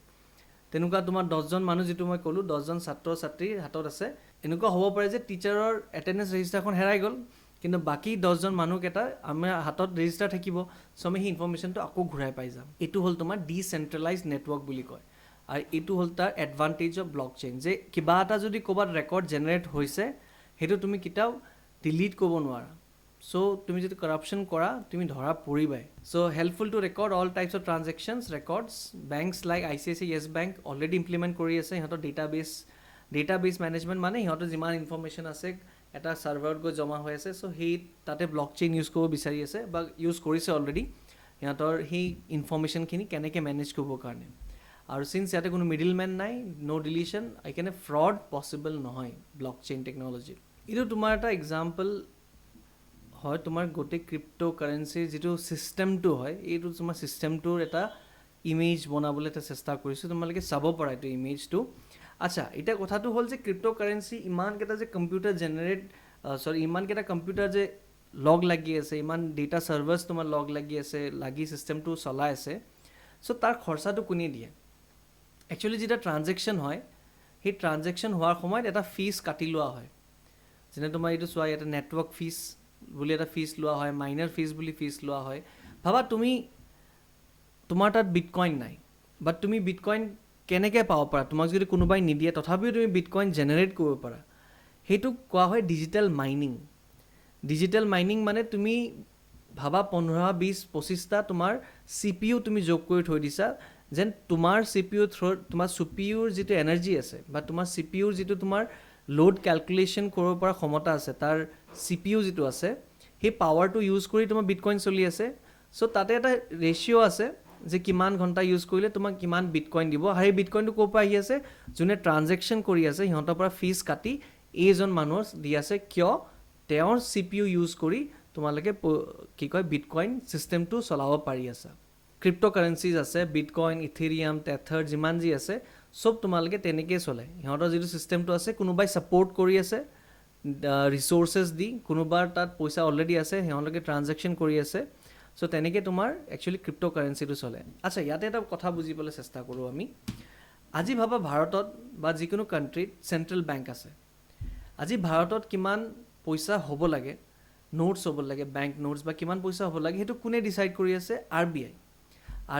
তেনেকুৱা তোমাৰ 10জন মানুহ যিটো মই ক'লোঁ, 10জন ছাত্ৰ ছাত্ৰীৰ হাতত আছে, এনেকুৱা হ'ব পাৰে যে টিচাৰৰ এটেণ্ডেঞ্চ ৰেজিষ্টাৰখন হেৰাই গ'ল, কিন্তু বাকী 10জন মানুহকেইটা আমাৰ হাতত ৰেজিষ্টাৰ থাকিব। চ' আমি সেই ইনফৰ্মেশ্যনটো আকৌ ঘূৰাই পাই যাম। এইটো হ'ল তোমাৰ ডিচেণ্ট্ৰেলাইজড নেটৱৰ্ক বুলি কয়। আৰু এইটো হ'ল তাৰ এডভান্টেজ অফ ব্লক চেইন, যে কিবা এটা যদি ক'ৰবাত ৰেকৰ্ড জেনেৰেট হৈছে, সেইটো তুমি কেতিয়াও ডিলিট কৰিব নোৱাৰা। চ' তুমি যদি কৰাপশ্যন কৰা, তুমি ধৰা পৰিবাই। So' helpful to record all types of transactions records. Banks like ICICI Yes Bank already implement কৰি আছে সিহঁতৰ ডেটাবেছ মেনেজমেণ্ট, মানে সিহঁতৰ যিমান ইনফৰ্মেশ্যন আছে এটা ছাৰ্ভাৰত গৈ জমা হৈ আছে। চ' সেই তাতে ব্লক চেইন ইউজ কৰিব বিচাৰি আছে বা ইউজ কৰিছে অলৰেডি, সিহঁতৰ সেই ইনফৰ্মেশ্যনখিনি কেনেকৈ মেনেজ কৰিবৰ কাৰণে। আৰু চিন্স ইয়াতে কোনো মিডিল মেন নাই, ন' ডিলিশ্যন, সেইকাৰণে ফ্ৰড পচিবল নহয় ব্লক চেইন টেকন'লজিত। এইটো তোমাৰ এটা এক্সাম্পল হয়। তোমাৰ গোটেই ক্ৰিপ্ট' কাৰেঞ্চিৰ যিটো ছিষ্টেমটো হয়, এইটো তোমাৰ ছিষ্টেমটোৰ এটা ইমেজ বনাবলৈ এটা চেষ্টা কৰিছোঁ, তোমালোকে চাব পাৰা এইটো ইমেজটো। আচ্ছা, এতিয়া কথাটো হ'ল যে ক্ৰিপ্ট'কাৰেঞ্চি ইমানকেইটা যে কম্পিউটাৰ জেনেৰেট ইমানকেইটা কম্পিউটাৰ যে লগ লাগি আছে, ইমান ডেটা ছাৰ্ভাৰ্ছ তোমাৰ লগ লাগি আছে, লাগি ছিষ্টেমটো চলাই আছে, চ' তাৰ খৰচাটো কোনে দিয়ে? একচুৱেলি যেতিয়া ট্ৰানজেকশ্যন হয়, সেই ট্ৰানজেকশ্যন হোৱাৰ সময়ত এটা ফিজ কাটি লোৱা হয়। যেনে তোমাৰ এইটো চোৱা, ইয়াতে নেটৱৰ্ক ফিজ বুলি এটা ফিজ লোৱা হয়, মাইনাৰ ফিজ বুলি ফিজ লোৱা হয়। ভাবা তোমাৰ তাত বিটকইন নাই, বাট তুমি বিটকইন কেনেকৈ পাব পাৰা? তোমাক যদি কোনোবাই নিদিয়ে তথাপিও তুমি বিটকইন জেনেৰেট কৰিব পাৰা। সেইটোক কোৱা হয় ডিজিটেল মাইনিং। ডিজিটেল মাইনিং মানে তুমি ভাবা 15, 20, 25টা তোমাৰ CPU তুমি যোগ কৰি থৈ দিছা, যেন তোমাৰ CPU তোমাৰ CPUৰ যিটো এনাৰ্জি আছে বা তোমাৰ CPUৰ যিটো তোমাৰ লোড কেলকুলেশ্যন কৰিব পৰা ক্ষমতা আছে, তাৰ CPU যিটো আছে, সেই পাৱাৰটো ইউজ কৰি তোমাৰ বিটকইন চলি আছে। চ' তাতে এটা ৰেচিঅ' আছে যে কিমান ঘণ্টা ইউজ কৰিলে তোমাক কিমান বিটকইন দিব, আৰু সেই বিটকইনটো ক'ৰ পৰা আহি আছে? যোনে ট্ৰানজেকশ্যন কৰি আছে সিহঁতৰ পৰা ফিজ কাটি এইজন মানুহৰ দি আছে, কিয়? তেওঁৰ CPU ইউজ কৰি তোমালোকে বিটকইন ছিষ্টেমটো চলাব পাৰি আছা। ক্ৰিপ্ট'কাৰেঞ্চিজ আছে, বিটকইন, ইথেৰিয়াম, টেথাৰ, যিমান যি আছে চব তোমালোকে তেনেকৈয়ে চলে। সিহঁতৰ যিটো ছিষ্টেমটো আছে, কোনোবাই ছাপৰ্ট কৰি আছে ৰিচ'ৰ্চেছ দি, কোনোবাৰ তাত পইচা অলৰেডি আছে, সিহঁতলোকে ট্ৰানজেকশ্যন কৰি আছে। চ' তেনেকৈ তোমাৰ একচুৱেলি ক্ৰিপ্ট'কাৰেঞ্চিটো চলে। আচ্ছা, ইয়াতে এটা কথা বুজিবলৈ চেষ্টা কৰোঁ আমি। আজি ভাবা ভাৰতত বা যিকোনো কাণ্ট্ৰিত চেণ্ট্ৰেল বেংক আছে। আজি ভাৰতত কিমান পইচা হ'ব লাগে, নোটছ হ'ব লাগে, বেংক নোটছ বা কিমান পইচা হ'ব লাগে, সেইটো কোনে ডিচাইড কৰি আছে? RBI।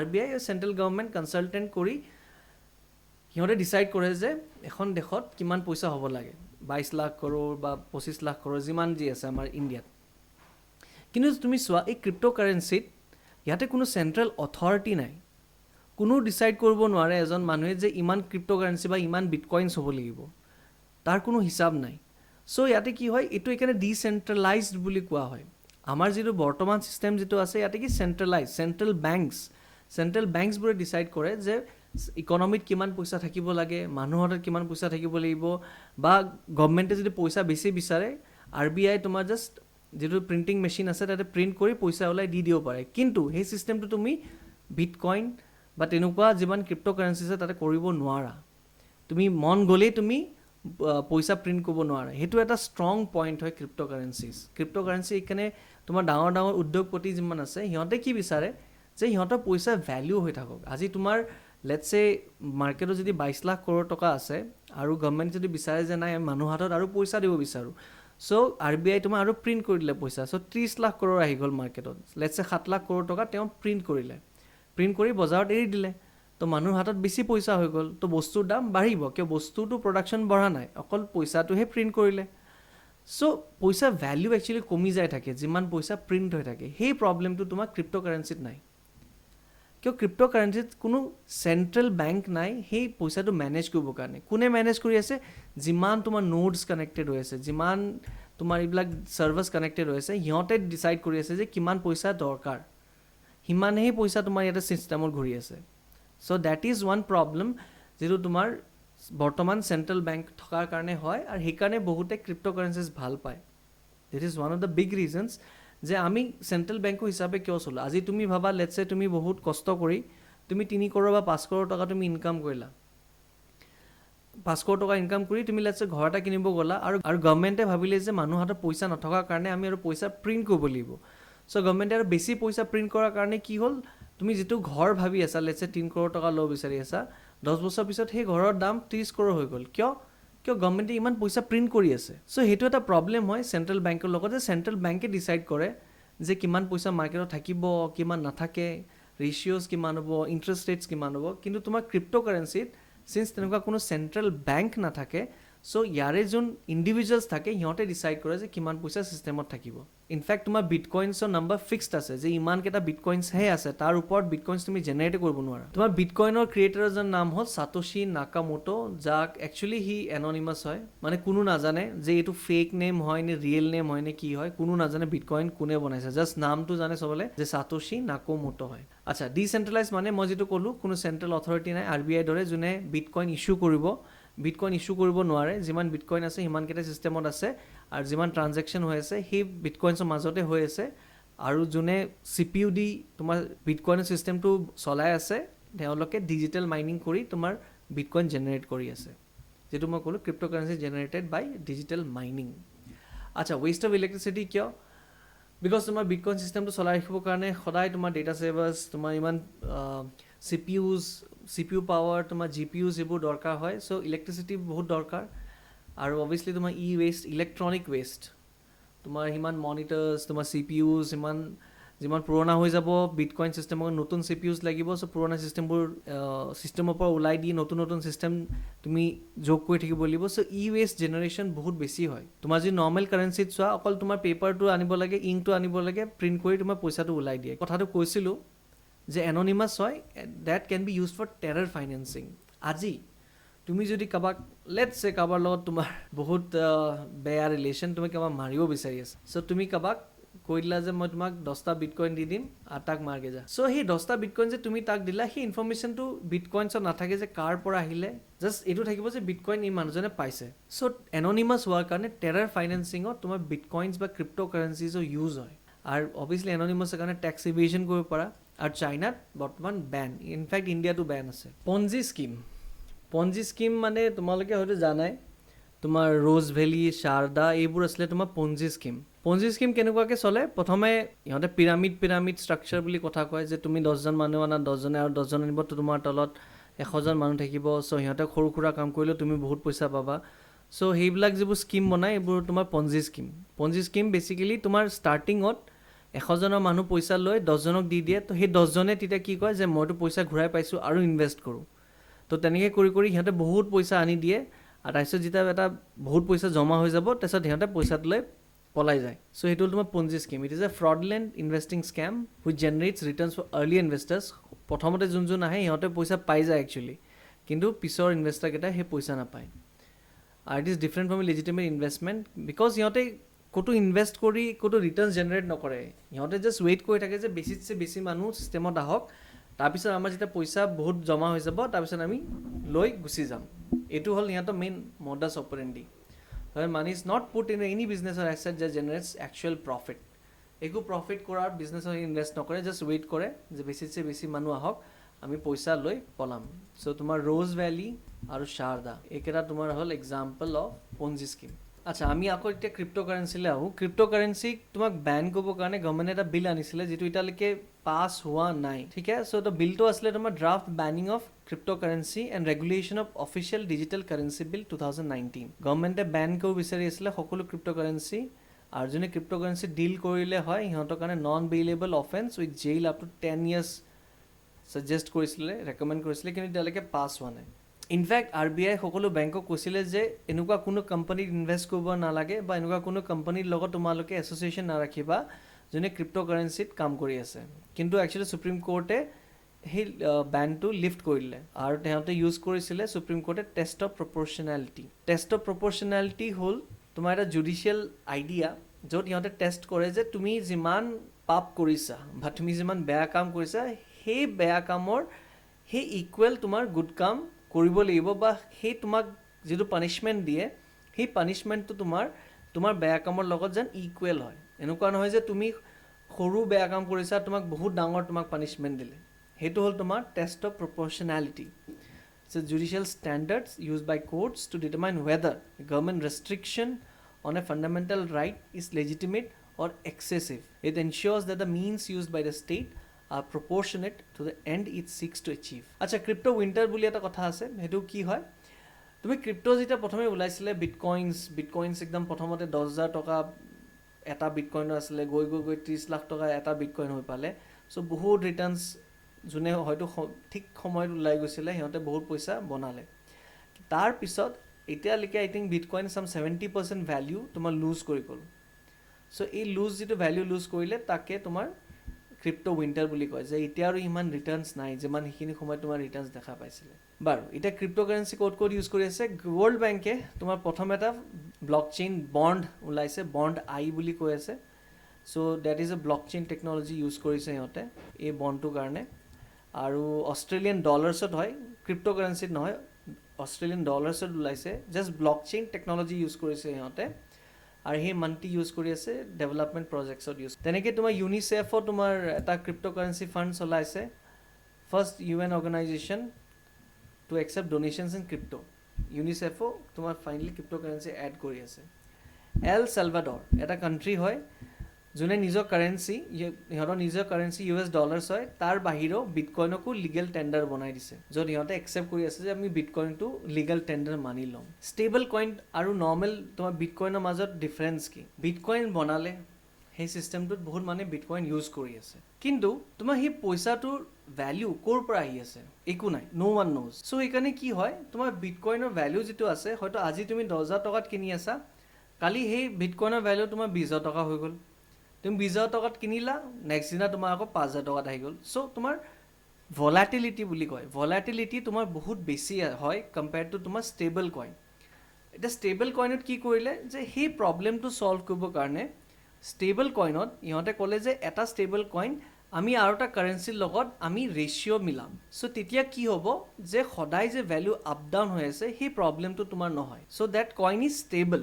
RBI central government consultant কৰি সিহঁতে ডিচাইড কৰে যে এখন দেশত কিমান পইচা হ'ব লাগে, 22 লাখ কৰোৰ বা 25 লাখ কৰোৰ, যিমান যি আছে আমাৰ ইণ্ডিয়াত। কিন্তু তুমি চোৱা, এই ক্ৰিপ্ট'কাৰেঞ্চিত ইয়াতে কোনো চেণ্ট্ৰেল অথৰিটি নাই। কোনো ডিচাইড কৰিব নোৱাৰে এজন মানুহে যে ইমান ক্ৰিপ্ট'কাৰেঞ্চি বা ইমান বিটকইনছ হ'ব লাগিব, তাৰ কোনো হিচাপ নাই। চ' ইয়াতে কি হয়, এইটো এইকাৰণে ডিচেণ্ট্ৰেলাইজড বুলি কোৱা হয়। আমাৰ যিটো বৰ্তমান ছিষ্টেম যিটো আছে, ইয়াতে কি চেণ্ট্ৰেলাইজ, চেণ্ট্ৰেল বেংকছবোৰে ডিচাইড কৰে যে ইকনমিত কিমান পইচা থাকিব লাগে, মানুহৰ হাতত কিমান পইচা থাকিব লাগিব, বা গভৰ্ণমেণ্টে যদি পইচা বেছি বিচাৰে, RBI তোমাৰ জাষ্ট যিটো প্ৰিণ্টিং মেচিন আছে তাতে প্ৰিণ্ট কৰি পইচা ওলাই দি দিব পাৰে। কিন্তু সেই ছিষ্টেমটো তুমি বিটকইন বা তেনেকুৱা যিমান ক্ৰিপ্ট'কাৰেঞ্চি আছে তাতে কৰিব নোৱাৰা। তুমি মন গ'লেই তুমি পইচা প্ৰিণ্ট কৰিব নোৱাৰা। সেইটো এটা ষ্ট্ৰং পইণ্ট হয় ক্ৰিপ্ট'কাৰেঞ্চি। এইকাৰণে তোমাৰ ডাঙৰ ডাঙৰ উদ্যোগপতি যিমান আছে, সিহঁতে কি বিচাৰে যে সিহঁতৰ পইচা ভেলিউ হৈ থাকক। আজি তোমাৰ লেটছে মাৰ্কেটত যদি 22 লাখ কৰোৰ টকা আছে আৰু গভৰ্ণমেণ্ট যদি বিচাৰে যে নাই, মানুহৰ হাতত আৰু পইচা দিব বিচাৰোঁ, চ' RBI তোমাৰ আৰু প্ৰিণ্ট কৰি দিলে পইচা। চ' 30 লাখ কৰোৰ আহি গ'ল মাৰ্কেটত, লেটছে 7 লাখ কৰোৰ টকা তেওঁ প্ৰিণ্ট কৰিলে, প্ৰিণ্ট কৰি বজাৰত এৰি দিলে। তো মানুহৰ হাতত বেছি পইচা হৈ গ'ল, তো বস্তুৰ দাম বাঢ়িব, কিয়? বস্তুটো প্ৰডাকশ্যন বঢ়া নাই, অকল পইচাটোহে প্ৰিণ্ট কৰিলে। চ' পইচা ভেলিউ একচুৱেলি কমি যাই থাকে যিমান পইচা প্ৰিণ্ট হৈ থাকে। সেই প্ৰব্লেমটো তোমাৰ ক্ৰিপ্ট'কাৰেঞ্চিত নাই, কিয়? ক্ৰিপ্ট'কাৰেঞ্চিত কোনো চেণ্ট্ৰেল বেংক নাই সেই পইচাটো মেনেজ কৰিবৰ কাৰণে। কোনে মেনেজ কৰি আছে? যিমান তোমাৰ নোডছ কানেক্টেড হৈ আছে, যিমান তোমাৰ এইবিলাক ছাৰ্ভাৰ্ছ কানেক্টেড হৈ আছে, সিহঁতে ডিচাইড কৰি আছে যে কিমান পইচা দৰকাৰ, সিমানেই পইচা তোমাৰ ইয়াতে ছিষ্টেমত ঘূৰি আছে। So' that is one problem যিটো তোমাৰ বৰ্তমান চেণ্ট্ৰেল বেংক থকাৰ কাৰণে হয়, আৰু সেইকাৰণে বহুতে ক্ৰিপ্ট'কাৰেঞ্চিজ ভাল পায়। This is one of the big reasons যে আমি চেণ্ট্ৰেল বেংকৰ হিচাপে কিয় চলোঁ। আজি তুমি ভাবা, লেটছে তুমি বহুত কষ্ট কৰি তুমি 3 কৰোৰ বা 5 কৰোৰ টকা তুমি ইনকাম কৰিলা, 5 কৰোৰ টকা ইনকাম কৰি তুমি লেটছে ঘৰ এটা কিনিব গ'লা, আৰু গভৰ্ণমেণ্টে ভাবিলে যে মানুহৰ হাতত পইচা নথকাৰ কাৰণে আমি আৰু পইচা প্ৰিণ্ট কৰিব লাগিব। চ' গভৰ্ণমেণ্টে আৰু বেছি পইচা প্ৰিণ্ট কৰাৰ কাৰণে কি হ'ল, তুমি যিটো ঘৰ ভাবি আছা, লেটছে 3 কৰোৰ টকা ল'ব বিচাৰি আছা, 10 বছৰ পিছত সেই ঘৰৰ দাম 30 কৰোৰ হৈ গ'ল। কিয়? গভৰ্ণমেণ্টে ইমান পইচা প্ৰিণ্ট কৰি আছে। চ' সেইটো এটা প্ৰব্লেম হয় চেণ্ট্ৰেল বেংকৰ লগত, যে চেণ্ট্ৰেল বেংকে ডিচাইড কৰে যে কিমান পইচা মাৰ্কেটত থাকিব, কিমান নাথাকে, ৰেচিঅ'জ কিমান হ'ব, ইণ্টাৰেষ্ট ৰেটছ কিমান হ'ব। কিন্তু তোমাৰ ক্ৰিপ্ট'কাৰেঞ্চিত চিন্স তেনেকুৱা কোনো চেণ্ট্ৰেল বেংক নাথাকে, চ' ইয়াৰে যোন ইণ্ডিভিজুৱেলছ থাকে সিহঁতে ডিচাইড কৰে যে কিমান পইচা ছিষ্টেমত থাকিব। ইনফেক্ট তোমাৰ বিটকইনছৰ নাম্বাৰ ফিক্সড আছে, যে ইমানকেইটা বিটকইনছহে আছে, তাৰ ওপৰত বিটকইনছ তুমি জেনেৰেট কৰিব নোৱাৰা। তোমাৰ বিটকইনৰ ক্ৰিয়েটৰৰ নাম হ'ল ছাতোশি নাকামোটো, যাক একচুৱেলি সি এননিমাছ হয়, মানে কোনো নাজানে যে এইটো ফেক নেম হয় নে ৰিয়েল নেম হয় নে কি হয়, কোনো নাজানে বিটকইন কোনে বনাইছে, জাষ্ট নামটো জানে চবলে যে ছাতোশি নাকামোটো হয়। আচ্ছা, ডিচেণ্ট্ৰেলাইজ মানে মই যিটো ক'লোঁ, কোনো চেণ্ট্ৰেল অথৰিটি নাই RBI দৰে যোনে বিটকইন ইছ্যু কৰিব নোৱাৰে। যিমান বিটকইন আছে সিমানকেইটা ছিষ্টেমত আছে, আৰু যিমান ট্ৰানজেকশ্যন হৈ আছে সেই বিটকইনছৰ মাজতে হৈ আছে, আৰু যোনে CPU দি তোমাৰ বিটকইনৰ ছিষ্টেমটো চলাই আছে তেওঁলোকে ডিজিটেল মাইনিং কৰি তোমাৰ বিটকইন জেনেৰেট কৰি আছে, যেটো মই ক'লোঁ ক্ৰিপ্ট'কাৰেঞ্চি জেনেৰেটেড বাই ডিজিটেল মাইনিং। আচ্ছা, ৱেষ্ট অফ ইলেক্ট্ৰিচিটি কিয়? বিকজ তোমাৰ বিটকইন চিষ্টেমটো চলাই ৰাখিবৰ কাৰণে সদায় তোমাৰ ডেটা চেভাৰ্ছ, তোমাৰ ইমান চি পি ইউ পাৱাৰ, তোমাৰ জি পি ইউজ এইবোৰ দৰকাৰ হয়। চ' ইলেক্ট্ৰিচিটি বহুত দৰকাৰ। আৰু অভিয়াছলি তোমাৰ ৱেষ্ট, ইলেক্ট্ৰনিক ৱেষ্ট, তোমাৰ সিমান মনিটৰ্ছ, তোমাৰ চি পি ইউজ যিমান পুৰণা হৈ যাব বিটকইন চিষ্টেমত নতুন চি পি ইউজ লাগিব। চ' পুৰণা চিষ্টেমৰ পৰা ওলাই দি নতুন চিষ্টেম তুমি যোগ কৰি থাকিব লাগিব। চ' ৱেষ্ট জেনেৰেশ্যন বহুত বেছি হয়। তোমাৰ যদি নৰ্মেল কাৰেঞ্চিত চোৱা, অকল তোমাৰ পেপাৰটো আনিব লাগে, ইংকটো আনিব লাগে, প্ৰিণ্ট কৰি তোমাৰ পইচাটো ওলাই দিয়ে। কথাটো কৈছিলোঁ যে এননিমাছ হয়, that can be use for terror financing. আজি তুমি যদি কাৰোবাৰ লগত তোমাৰ বহুত বেয়া ৰিলেশ্যন, তুমি কাৰোবাক মাৰিব বিচাৰি আছা। চ' তুমি কাৰোবাক কৈ দিলা যে মই তোমাক 10টা বিটকইন দি দিম আৰু তাক মাৰগে যা। চ' সেই 10টা বিটকইন যে তুমি তাক দিলা, সেই ইনফৰমেশ্যনটো বিটকইনছত নাথাকে যে কাৰ পৰা আহিলে, জাষ্ট এইটো থাকিব যে বিটকইন এই মানুহজনে পাইছে। চ' এননিমাছ হোৱাৰ কাৰণে টেৰাৰ ফাইনেন্সিঙত তোমাৰ বিটকইনছ বা ক্ৰিপ্ট' কাৰেঞ্চিজো ইউজ হয়। আৰু অভিয়াছলি এননিমাছৰ কাৰণে টেক্স ইভেশ্যন কৰিব পাৰা। আৰু চাইনাত বৰ্তমান বেন, ইনফেক্ট ইণ্ডিয়াতো বেন আছে। পঞ্জি স্কিম মানে তোমালোকে হয়তো জানাই, তোমাৰ ৰ'জ ভেলি, শাৰদা এইবোৰ আছিলে তোমাৰ পঞ্জি স্কিম কেনেকুৱাকৈ চলে? প্ৰথমে ইহঁতে পিৰামিড ষ্ট্ৰাকচাৰ বুলি কথা কয়, যে তুমি 10জন মানুহ আনা, 10জনে আৰু 10জন আনিব, তোমাৰ তলত 100জন মানুহ থাকিব। চ' সিহঁতে সৰু সুৰা কাম কৰিলেও তুমি বহুত পইচা পাবা। চ' সেইবিলাক যিবোৰ স্কিম বনায়, এইবোৰ তোমাৰ পঞ্জি স্কিম বেচিকেলি তোমাৰ ষ্টাৰ্টিঙত 100জনৰ মানুহ পইচা লৈ 10জনক দি দিয়ে। তো সেই 10জনে তেতিয়া কি কয় যে মইতো পইচা ঘূৰাই পাইছোঁ আৰু ইনভেষ্ট কৰোঁ। তো তেনেকৈ কৰি সিহঁতে বহুত পইচা আনি দিয়ে, আৰু তাৰপিছত যেতিয়া এটা বহুত পইচা জমা হৈ যাব, তাৰপিছত সিহঁতে পইচাটো লৈ পলাই যায়। চ' সেইটো হ'ল তোমাৰ Ponzi scheme. It is a fraudulent investing scam which generates returns for early investors. প্ৰথমতে যোন আহে সিহঁতে পইচা পাই যায় একচুৱেলি, কিন্তু পিছৰ ইনভেষ্টাৰকেইটাই সেই পইচা নাপায়। আৰু it is different from legitimate investment, because সিহঁতে ক'তো ইনভেষ্ট কৰি ক'তো ৰিটাৰ্ণছ জেনেৰেট নকৰে। সিহঁতে জাষ্ট ৱেইট কৰি থাকে যে বেছিতছে বেছি মানুহ চিষ্টেমত আহক, তাৰপিছত আমাৰ যেতিয়া পইচা বহুত জমা হৈ যাব, তাৰপিছত আমি লৈ গুচি যাম। এইটো হ'ল সিহঁতৰ main modus operandi. Money is not put in any business or asset যে জেনেৰেটছ একচুৱেল প্ৰফিট। একো প্ৰফিট কৰাৰ বিজনেছত ইনভেষ্ট নকৰে, জাষ্ট ৱেইট কৰে যে বেছিতছে বেছি মানুহ আহক, আমি পইচা লৈ পলাম। চ' তোমাৰ ৰ'জ ভেলি আৰু শাৰদা এইকেইটা তোমাৰ হ'ল এক্সাম্পল অফ পঞ্জি স্কিম। আচ্ছা, আমি আকৌ এতিয়া ক্ৰিপ্ট'কাৰেঞ্চিলৈ আহোঁ। ক্ৰিপ্ট'কাৰেঞ্চিক তোমাক বেন কৰিবৰ কাৰণে গভৰ্ণমেণ্টে এটা বিল আনিছিলে, যিটো এতিয়ালৈকে পাছ হোৱা নাই। ঠিক আছে, চ' তো বিলটো আছিলে তোমাৰ draft banning of cryptocurrency and regulation of official digital currency bill 2019। গভৰ্ণমেণ্টে বেন কৰিব বিচাৰি আছিলে সকলো ক্ৰিপ্ট'কাৰেঞ্চি, আৰু যোনে ক্ৰিপ্ট'কাৰেঞ্চি ডিল কৰিলে হয় সিহঁতৰ কাৰণে non bailable offence with jail up to 10 years suggest কৰিছিলে, ৰেকমেণ্ড কৰিছিলে, কিন্তু এতিয়ালৈকে পাছ হোৱা নাই। ইনফেক্ট RBI সকলো বেংকক কৈছিলে যে এনেকুৱা কোনো কোম্পানীত ইনভেষ্ট কৰিব নালাগে, বা এনেকুৱা কোনো কোম্পানীৰ লগত তোমালোকে এছ'চিয়েশ্যন নাৰাখিবা যোনে ক্ৰিপ্ট'কাৰেঞ্চিত কাম কৰি আছে। কিন্তু একচুৱেলি সুপ্ৰিম কোৰ্টে সেই বেনটো লিফ্ট কৰিলে, আৰু সিহঁতে ইউজ কৰিছিলে সুপ্ৰিম কোৰ্টে টেষ্ট অফ প্ৰপৰ্চনেলিটি হ'ল তোমাৰ এটা জুডিচিয়েল আইডিয়া, য'ত সিহঁতে টেষ্ট কৰে যে তুমি যিমান পাপ কৰিছা বা তুমি যিমান বেয়া কাম কৰিছা, সেই বেয়া কামৰ সেই ইকুৱেল তোমাৰ গুড কাম কৰিব লাগিব, বা সেই তোমাক যিটো পানিছমেণ্ট দিয়ে সেই পানিছমেণ্টটো তোমাৰ বেয়া কামৰ লগত যেন ইকুৱেল হয়। এনেকুৱা নহয় যে তুমি সৰু বেয়া কাম কৰিছা, তোমাক বহুত ডাঙৰ পানিছমেণ্ট দিলে। সেইটো হ'ল তোমাৰ test of proportionality. So judicial standards used by courts to determine whether government restriction on a fundamental right is legitimate or excessive. It ensures that the means used by the state are proportionate to the end it seeks to achieve. আচ্ছা, crypto winter বুলি এটা কথা আছে, সেইটো কি হয়? তুমি crypto যেতিয়া প্ৰথমে ওলাইছিলে, বিটকইনছ একদম প্ৰথমতে 10,000 টকা এটা বিটকইনৰ আছিলে, গৈ 30 লাখ টকা এটা বিটকইন হৈ পালে। চ' বহুত ৰিটাৰ্ণছ যোনে হয়তো ঠিক সময়ত ওলাই গৈছিলে, সিহঁতে বহুত পইচা বনালে। তাৰপিছত এতিয়ালৈকে আই থিংক বিটকইন 70% ভেলিউ তোমাৰ লুজ কৰি গ'ল। চ' এই যিটো ভেলিউ লুজ কৰিলে, তাকে তোমাৰ ক্ৰিপ্টো উইণ্টাৰ বুলি কয়, যে এতিয়া আৰু ইমান ৰিটাৰ্ণছ নাই যিমান সেইখিনি সময়ত তোমাৰ ৰিটাৰ্ণছ দেখা পাইছিলে। বাৰু, এতিয়া ক্ৰিপ্ট'কাৰেঞ্চি ক'ত ইউজ কৰি আছে? ৱৰ্ল্ড বেংকে তোমাৰ প্ৰথম এটা ব্লকচেইন বণ্ড ওলাইছে, বণ্ড আই বুলি কৈ আছে। So' that is a blockchain technology use কৰিছে সিহঁতে এই বণ্ডটোৰ কাৰণে। আৰু অষ্ট্ৰেলিয়ান ডলাৰ্ছত হয়, ক্ৰিপ্ট'কাৰেঞ্চিত নহয়, অষ্ট্ৰেলিয়ান ডলাৰ্ছত ওলাইছে। জাষ্ট ব্লকচেইন টেকন'লজি ইউজ কৰিছে সিহঁতে, আৰু সেই মান্থলি ইউজ কৰি আছে ডেভেলপমেণ্ট প্ৰজেক্টছত ইউজ। তেনেকৈ তোমাৰ ইউনিচেফো তোমাৰ এটা ক্ৰিপ্ট'কাৰেঞ্চি ফাণ্ড চলাইছে first UN organisation to accept donations in crypto' ইউনিচেফো তোমাৰ ফাইনেলি ক্ৰিপ্ট'কাৰেঞ্চি এড কৰি আছে এল চেলভাডৰ এটা কাণ্ট্ৰি হয় যোনে নিজৰ কাৰেঞ্চি সিহঁতৰ নিজৰ কাৰেঞ্চি US ডলাৰ্ছ হয় তাৰ বাহিৰেও বিটকইনকো লিগেল টেণ্ডাৰ বনাই দিছে য'ত সিহঁতে একচেপ্ট কৰি আছে যে আমি বিটকইনটো লিগেল টেণ্ডাৰ মানি ল'ম ষ্টেবল কইন আৰু নৰ্মেল তোমাৰ বিটকইনৰ মাজত ডিফাৰেঞ্চ কি বিটকইন বনালে সেই ছিষ্টেমটোত বহুত মানুহে বিটকইন ইউজ কৰি আছে কিন্তু তোমাৰ সেই পইচাটোৰ ভ্যালু ক'ৰ পৰা আহি আছে একো নাই নো ওৱান নোজ চ' সেইকাৰণে কি হয় তোমাৰ বিটকইনৰ ভ্যালু যিটো আছে হয়তো আজি তুমি 10,000 টকাত কিনি আছা কালি সেই বিটকইনৰ ভ্যালু তোমাৰ 20,000 টকা হৈ গ'ল তুমি 20,000 টকাত কিনিলা নেক্সট দিনা তোমাৰ আকৌ 5,000 টকাত আহি গ'ল চ' তোমাৰ ভলাটিলিটি বুলি কয় ভলাটিলিটি তোমাৰ বহুত বেছি হয় কম্পেয়াৰ টু তোমাৰ ষ্টেবল কইন এতিয়া ষ্টেবল কইনত কি কৰিলে যে সেই প্ৰব্লেমটো ছল্ভ কৰিবৰ কাৰণে ষ্টেবল কইনত ইহঁতে ক'লে যে এটা ষ্টেবল কইন আমি আৰু এটা কাৰেঞ্চিৰ লগত আমি ৰেচিঅ' মিলাম চ' তেতিয়া কি হ'ব যে সদায় যে ভেলু আপ ডাউন হৈ আছে সেই প্ৰব্লেমটো তোমাৰ নহয় চ' দেট কইন ইজ ষ্টেবল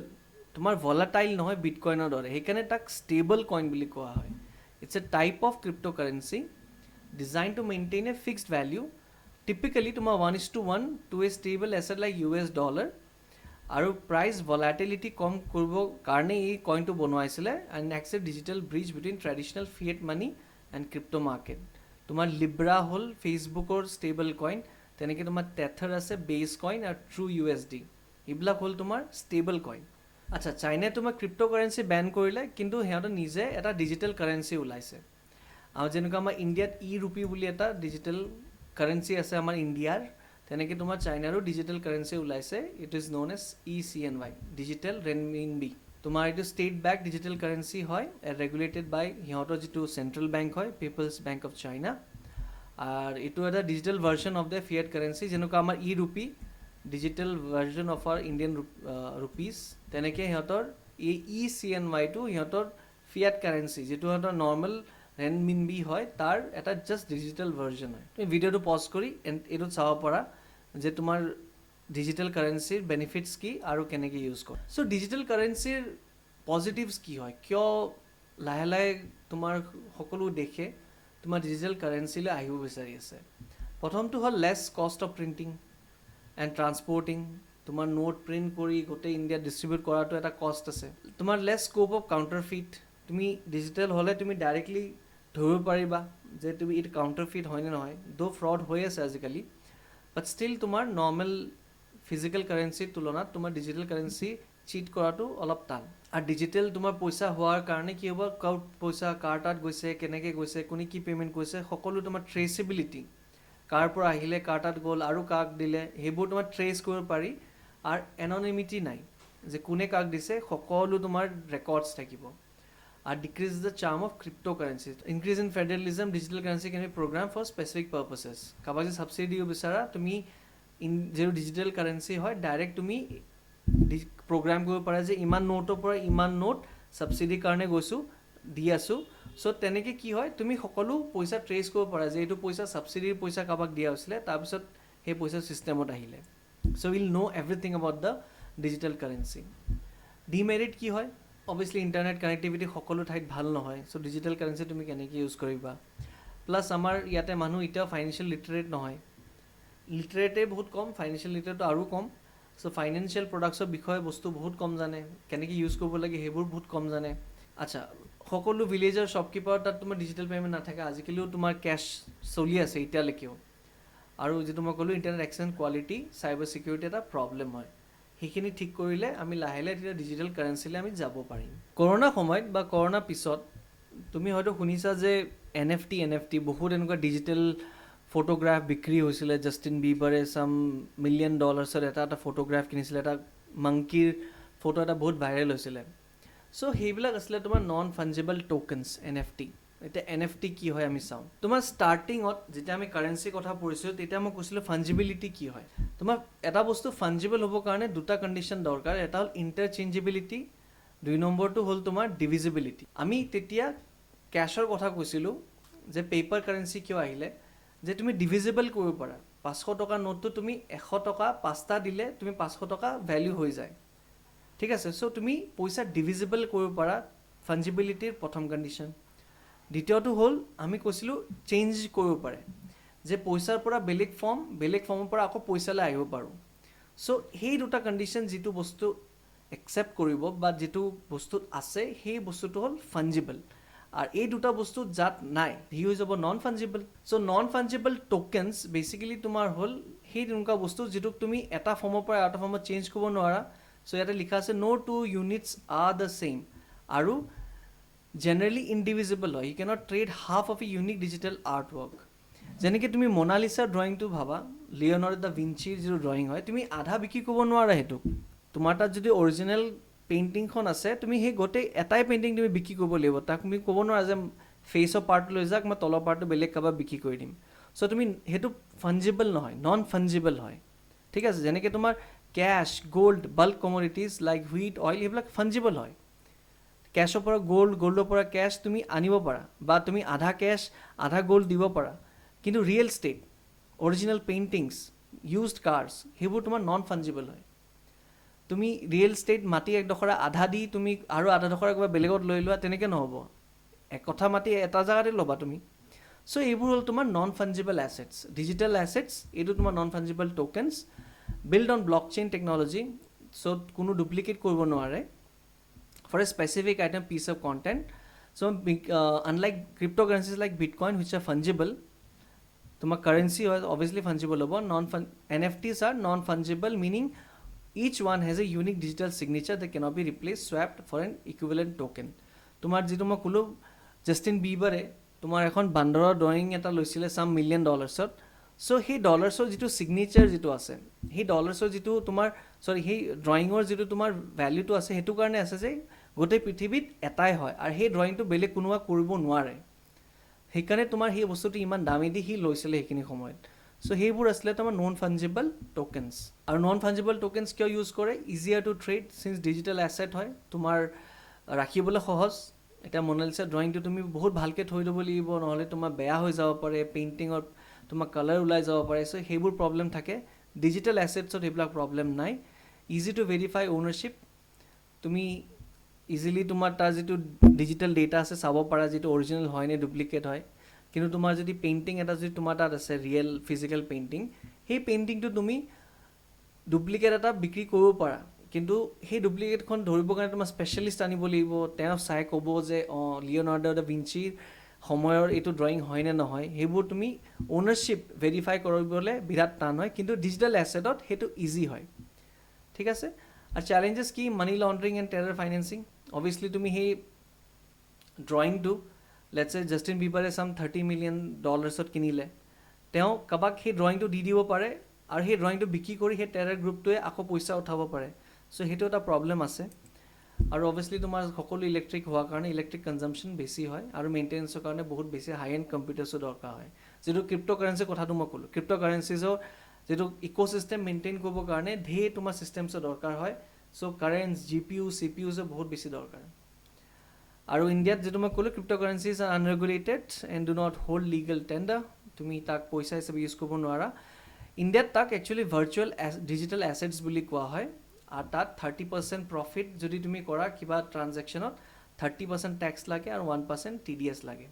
তোমাৰ ভলাটাইল নহয় বিটকইনৰ দৰে সেইকাৰণে তাক ষ্টেবল কইন বুলি কোৱা হয় it's a type of cryptocurrency design to maintain a fixed value typically তোমাৰ 1:1 to a stable asset like US dollar আৰু প্ৰাইচ ভলাটিলিটি কম কৰিবৰ কাৰণে এই কইনটো বনোৱাইছিলে and accept digital bridge between traditional fiat money and crypto' market তোমাৰ Libra হ'ল ফেচবুকৰ ষ্টেবল কইন তেনেকৈ তোমাৰ টেথাৰ আছে বেছ কইন আৰু ট্ৰু USD এইবিলাক হ'ল তোমাৰ ষ্টেবল কইন আচ্ছা চাইনাই তোমাৰ ক্ৰিপ্ট'কাৰেঞ্চি বেন কৰিলে কিন্তু সিহঁতে নিজে এটা ডিজিটেল কাৰেঞ্চি ওলাইছে আৰু যেনেকুৱা আমাৰ ইণ্ডিয়াত ৰুপি বুলি এটা ডিজিটেল কাৰেঞ্চি আছে আমাৰ ইণ্ডিয়াৰ তেনেকৈ তোমাৰ চাইনাৰো ডিজিটেল কাৰেঞ্চি ওলাইছে it is known as ECNY digital renminbi তোমাৰ এইটো ষ্টেট বেংক ডিজিটেল কাৰেঞ্চি হয় ৰেগুলেটেড বাই সিহঁতৰ যিটো চেণ্ট্ৰেল বেংক হয় পিপলছ বেংক অফ চাইনা আৰু এইটো এটা digital version of the fiat currency যেনেকুৱা আমাৰ rupee digital version of our Indian rupees তেনেকৈ সিহঁতৰ এই ECNYটো সিহঁতৰ ফিয়েট কাৰেঞ্চি যিটো সিহঁতৰ নৰ্মেল ৰেনমিনবি হয় তাৰ এটা জাষ্ট ডিজিটেল ভাৰ্জন হয় তুমি ভিডিঅ'টো পজ কৰি এইটোত চাব পাৰা যে তোমাৰ ডিজিটেল কাৰেঞ্চিৰ বেনিফিটছ কি আৰু কেনেকৈ ইউজ কৰে চ' ডিজিটেল কাৰেঞ্চিৰ পজিটিভছ কি হয় কিয় লাহে লাহে তোমাৰ সকলো দেশে তোমাৰ ডিজিটেল কাৰেঞ্চিলৈ আহিব বিচাৰি আছে প্ৰথমটো হ'ল less cost of printing and ট্ৰান্সপৰ্টিং তোমাৰ নোট প্ৰিণ্ট কৰি গোটেই ইণ্ডিয়াত ডিষ্ট্ৰিবিউট কৰাটো এটা কষ্ট আছে তোমাৰ less scope of counterfeit তুমি ডিজিটেল হ'লে তুমি ডাইৰেক্টলি ধৰিব পাৰিবা যে তুমি এইটো কাউণ্টাৰ ফিট হয়নে নহয় দ' ফ্ৰড হৈ আছে আজিকালি বাট ষ্টিল তোমাৰ নৰ্মেল ফিজিকেল কাৰেঞ্চিৰ তুলনাত তোমাৰ ডিজিটেল কাৰেঞ্চি চিট কৰাটো অলপ টান আৰু ডিজিটেল তোমাৰ পইচা হোৱাৰ কাৰণে কি হ'ব ক'ত পইচা কাৰ তাত গৈছে কেনেকৈ গৈছে কোনে কি পে'মেণ্ট কৰিছে সকলো তোমাৰ ট্ৰেচেবিলিটি কাৰ পৰা আহিলে কাৰ তাত গ'ল আৰু কাক দিলে সেইবোৰ তোমাৰ ট্ৰেচ কৰিব পাৰি আৰু এননিমিটি নাই যে কোনে কাক দিছে সকলো তোমাৰ ৰেকৰ্ডছ থাকিব আৰু decrease the charm of cryptocurrency increase in federalism digital currency can be program for specific purposes কাৰোবাক যদি ছাবচিডি দিব বিচাৰা তুমি যিটো ডিজিটেল কাৰেঞ্চি হয় ডাইৰেক্ট তুমি প্ৰগ্ৰাম কৰিব পাৰা যে ইমান নোটৰ পৰা ইমান নোট ছাবচিডিৰ কাৰণে গৈছোঁ দি আছোঁ চ' তেনেকৈ কি হয় তুমি সকলো পইচা ট্ৰেচ কৰিব পাৰা যে এইটো পইচা ছাবচিডিৰ পইচা কাৰোবাক দিয়া হৈছিলে তাৰপিছত সেই পইচা ছিষ্টেমত আহিলে so' will know' everything about the digital currency demerit কি হয় অবভিয়াছলি ইণ্টাৰনেট কানেক্টিভিটি সকলো ঠাইত ভাল নহয় চ' ডিজিটেল কাৰেঞ্চি তুমি কেনেকৈ ইউজ কৰিবা প্লাছ আমাৰ ইয়াতে মানুহ এতিয়াও ফাইনেন্সিয়েল লিটাৰেট নহয় লিটাৰেটেই বহুত কম ফাইনেন্সিয়েল লিটাৰেটটো আৰু কম চ' ফাইনেন্সিয়েল প্ৰডাক্টছৰ বিষয়ে বস্তু বহুত কম জানে কেনেকৈ ইউজ কৰিব লাগে সেইবোৰ বহুত কম জানে আচ্ছা সকলো ভিলেজৰ শ্বপকিপাৰ তাত তোমাৰ ডিজিটেল পে'মেণ্ট নাথাকে আজিকালিও তোমাৰ কেছ চলি আছে এতিয়ালৈকেও আৰু যিটো মই ক'লোঁ internet exchange quality cyber security এটা প্ৰব্লেম হয় সেইখিনি ঠিক কৰিলে আমি লাহে লাহে তেতিয়া ডিজিটেল কাৰেঞ্চিলৈ আমি যাব পাৰিম কৰোণা সময়ত বা কৰোণাৰ পিছত তুমি হয়তো শুনিছা যে NFT বহুত এনেকুৱা ডিজিটেল ফটোগ্ৰাফ বিক্ৰী হৈছিলে জাষ্টিন বিবাৰে $1 মিলিয়ন এটা ফটোগ্ৰাফ কিনিছিলে এটা মাংকিৰ ফটো এটা বহুত ভাইৰেল হৈছিলে চ' সেইবিলাক আছিলে তোমাৰ নন ফাঞ্জিবল ট'কেনছ NFT এতিয়া NFT কি হয় আমি চাওঁ তোমাৰ ষ্টাৰ্টিঙত যেতিয়া আমি কাৰেঞ্চিৰ কথা পঢ়িছিলোঁ তেতিয়া মই কৈছিলোঁ ফাঞ্জিবিলিটি কি হয় তোমাৰ এটা বস্তু ফাঞ্জিবল হ'বৰ কাৰণে দুটা কণ্ডিশ্যন দৰকাৰ এটা হ'ল ইণ্টাৰচেঞ্জেবিলিটি 2 নম্বৰটো হ'ল তোমাৰ ডিভিজিবিলিটি আমি তেতিয়া কেছৰ কথা কৈছিলোঁ যে পেপাৰ কাৰেঞ্চি কিয় আহিলে যে তুমি ডিভিজিবল কৰিব পাৰা 500 টকা নোটটো তুমি 100 টকা 5টা দিলে তুমি 500 টকা ভেলিউ হৈ যায় ঠিক আছে চ' তুমি পইচা ডিভিজিবল কৰিব পাৰা ফাঞ্জিবিলিটিৰ প্ৰথম কণ্ডিশ্যন দ্বিতীয়টো হ'ল আমি কৈছিলোঁ চেঞ্জ কৰিব পাৰে যে পইচাৰ পৰা বেলেগ ফৰ্মৰ পৰা আকৌ পইচালৈ আহিব পাৰোঁ। চ' সেই দুটা কণ্ডিশ্যন যিটো বস্তু একচেপ্ট কৰিব বা যিটো বস্তুত আছে সেই বস্তুটো হ'ল ফাঞ্জিবল, আৰু এই দুটা বস্তু যাত নাই সি হৈ যাব নন ফাঞ্জিবল। চ' নন ফাঞ্জিবল টোকেনছ বেচিকেলি তোমাৰ হ'ল সেই তেনেকুৱা বস্তু যিটোক তুমি এটা ফৰ্মৰ পৰা এটা ফৰ্মত চেঞ্জ কৰিব নোৱাৰা। চ' ইয়াতে লিখা আছে no' two units are the same, আৰু জেনেৰেলি ইনডিভিজিবল হয়। You cannot trade half of a unique digital artwork. যেনেকৈ তুমি মনালিছাৰ ড্ৰয়িংটো ভাবা, লিঅ'নাৰ্ডো দা ভিঞ্চিৰ যিটো ড্ৰয়িং হয়, তুমি আধা বিক্ৰী কৰিব নোৱাৰা সেইটোক। তোমাৰ তাত যদি অৰিজিনেল পেইণ্টিংখন আছে, তুমি সেই গোটেই এটাই পেইণ্টিং তুমি বিক্ৰী কৰিব লাগিব। তাক তুমি ক'ব নোৱাৰা যে ফেচৰ পাৰ্টটো লৈ যাওক, মই তলৰ পাৰ্টটো বেলেগ কাৰোবাক বিক্ৰী কৰি দিম। চ' তুমি সেইটো ফাঞ্জিবল নহয়, নন ফাঞ্জিবল হয়। ঠিক আছে, যেনেকৈ তোমাৰ cash, gold, bulk commodities like wheat, oil, এইবিলাক ফাঞ্জিবল হয়। কেছৰ পৰা গ'ল্ড, গ'ল্ডৰ পৰা কেছ তুমি আনিব পাৰা, বা তুমি আধা কেছ আধা গ'ল্ড দিব পাৰা। কিন্তু real estate, original paintings, used cars, সেইবোৰ তোমাৰ নন ফাঞ্জিবল হয়। তুমি ৰিয়েল ষ্টেট মাটি একডোখৰ আধা দি তুমি আৰু আধা ডোখৰ কিবা বেলেগত লৈ লোৱা, তেনেকৈ নহ'ব। একঠা মাটি এটা জেগাতে ল'বা তুমি। চ' এইবোৰ হ'ল তোমাৰ non fungible assets. Digital assets এইটো তোমাৰ non fungible tokens build on block chain technology. So' কোনো ডুপ্লিকেট কৰিব নোৱাৰে for a specific item piece of content. So unlike cryptocurrencies like Bitcoin which are fungible, তোমার currency is obviously fungible hobo, NFTs are non fungible, meaning each one has a unique digital signature that cannot be replaced, swapped for an equivalent token. তোমার যেটো মই কলো Justin বিবাৰে তোমাৰ এখন বান্দৰৰ drawing এটা লৈছিলে $some million। চ' সেই ডলাৰ্ছৰ যিটো ছিগনেচাৰ যিটো আছে, সেই ডলাৰ্ছৰ যিটো তোমাৰ সেই ড্ৰয়িঙৰ যিটো তোমাৰ ভেলিউটো আছে, সেইটো কাৰণে আছে যে গোটেই পৃথিৱীত এটাই হয়, আৰু সেই ড্ৰয়িংটো বেলেগ কোনোবা কৰিব নোৱাৰে। সেইকাৰণে তোমাৰ সেই বস্তুটো ইমান দামী দি সি লৈছিলে সেইখিনি সময়ত। চ' সেইবোৰ আছিলে তোমাৰ নন ফাঞ্জিবল টোকেনছ। আৰু নন ফাঞ্জিবল টোকেনছ কিয় ইউজ কৰে? Easier to trade, since digital asset হয়, তোমাৰ ৰাখিবলৈ সহজ। এতিয়া মনালিছা ড্ৰয়িংটো তুমি বহুত ভালকৈ থৈ দিব লাগিব, নহ'লে তোমাৰ বেয়া হৈ যাব পাৰে, পেইণ্টিঙত তোমাৰ কালাৰ ওলাই যাব পাৰে। চ' সেইবোৰ প্ৰব্লেম থাকে। ডিজিটেল এছেটছত সেইবিলাক প্ৰব্লেম নাই। ইজি টু ভেৰিফাই অ'নাৰশ্বিপ, তুমি ইজিলি তোমাৰ তাৰ যিটো ডিজিটেল ডেটা আছে চাব পাৰা, যিটো অৰিজিনেল হয় নে ডুপ্লিকেট হয়। কিন্তু তোমাৰ যদি পেইণ্টিং এটা যদি তোমাৰ তাত আছে, ৰিয়েল ফিজিকেল পেইণ্টিং, সেই পেইণ্টিংটো তুমি ডুপ্লিকেট এটা বিক্ৰী কৰিব পাৰা, কিন্তু সেই ডুপ্লিকেটখন ধৰিবৰ কাৰণে তোমাৰ স্পেচিয়েলিষ্ট আনিব লাগিব। তেওঁ চাই ক'ব যে লিঅ'নাৰ্ডো দা ভিঞ্চিৰ সময়ৰ এইটো ড্ৰয়িং হয় নে নহয়। সেইবোৰ তুমি অ'নাৰশ্বিপ ভেৰিফাই কৰিবলৈ বিৰাট টান হয়, কিন্তু ডিজিটেল এছেটত সেইটো ইজি হয়। ঠিক আছে। আৰু চেলেঞ্জেছ কি? মানি লণ্ড্ৰিং এণ্ড টেৰৰ ফাইনেন্সিং। অভিয়াছলি তুমি সেই ড্ৰয়িংটো লেটছ চে জাষ্টিন বিবাৰে $some $30 million কিনিলে, তেওঁ কাৰোবাক সেই ড্ৰয়িংটো দি দিব পাৰে, আৰু সেই ড্ৰয়িংটো বিক্ৰী কৰি সেই টেৰৰ গ্ৰুপটোৱে আকৌ পইচা উঠাব পাৰে। চ' সেইটো এটা প্ৰব্লেম আছে। আৰু অভিয়াছলি তোমাৰ সকলো ইলেক্ট্ৰিক হোৱাৰ কাৰণে ইলেক্ট্ৰিক কনজাম্পশ্যন বেছি হয়, আৰু মেইনটেনেঞ্চৰ কাৰণে বহুত বেছি হাই এণ্ড কম্পিউটাৰ্ছো দৰকাৰ হয়। যিটো ক্ৰিপ্ট'কাৰেঞ্চিৰ কথাটো মই ক'লোঁ, ক্ৰিপ্ট'কাৰেঞ্চিজৰ যিটো ইক'ছিষ্টেম মেইনটেইন কৰিবৰ কাৰণে ঢেৰ তোমাৰ ছিষ্টেমছৰ দৰকাৰ হয়। চ' কাৰেঞ্চ, GPU, CPUছৰ বহুত বেছি দৰকাৰ। আৰু ইণ্ডিয়াত যিটো মই ক'লোঁ, cryptocurrencies are unregulated and do not hold legal tender. তুমি তাক পইচা হিচাপে ইউজ কৰিব নোৱাৰা। ইণ্ডিয়াত তাক একচুৱেলি ভাৰ্চুৱেল ডিজিটেল এছেটছ বুলি কোৱা হয়। আৰু তাত 30% প্ৰফিট যদি তুমি কৰা কিবা ট্ৰানজেকশ্যনত, 30% টেক্স লাগে আৰু 1% TDS লাগে।